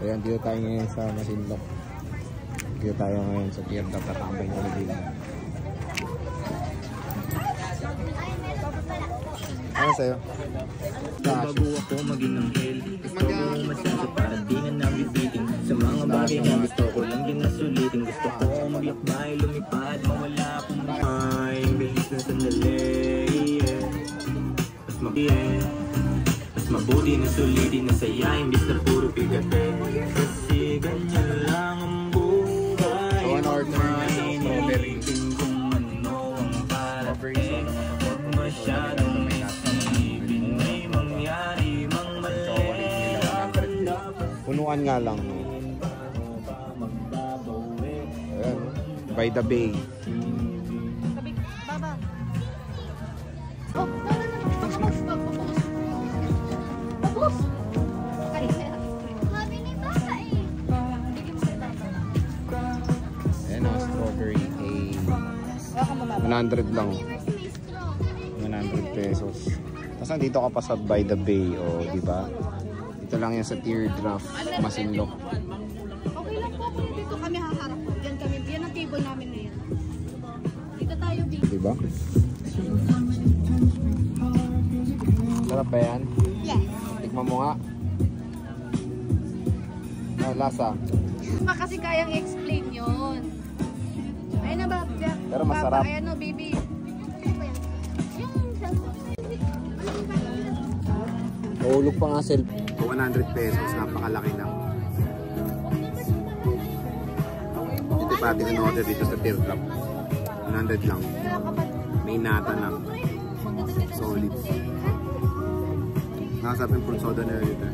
Ayan, dito tayo ngayon sa Masinloc. Dito tayo ngayon sa pier na tatambay na din. Ano sa'yo? Bago ako maging anghel, gusto ko masyado para di na nabibitin. Sa mga bagay na gusto ko lang din nasulitin. Gusto ko maglakbay, lumipad, mawala akong bahay. Bilis na sandali, mas mabuti na sulitin na saya, imbis na puro pigate. Kasi ganyan lang ang buhay. So, an order na strawberry. Kung ano ang para huwag masyadong isipin. May mangyari mang mali. Punuan nga lang. Ayan, by the bay. Baba. Oh, Babos! Sabi ni Baba eh. Ayan o, strawberry. 100 lang. 100 pesos. Tapos nandito ka pa sa by the bay, o diba? Dito lang yan sa Teardrop, Masinloc. Okay lang po kung dito kami haharap. Yan kami. Yan ang table namin ngayon. Dito tayo, B. Diba? Sarap ba yan? Yes. Tikman mo nga. Ah, lasa. Kasi kayang explain yun. Ayun na, Bob. Pero masarap. Ayan no, baby. Mahulog pa nga cell. 100 pesos, napakalaki lang. Dito pa ating in-order dito sa Teardrop. 100 lang. May nata na. Solid. Nakasap yung pulsoda na dito.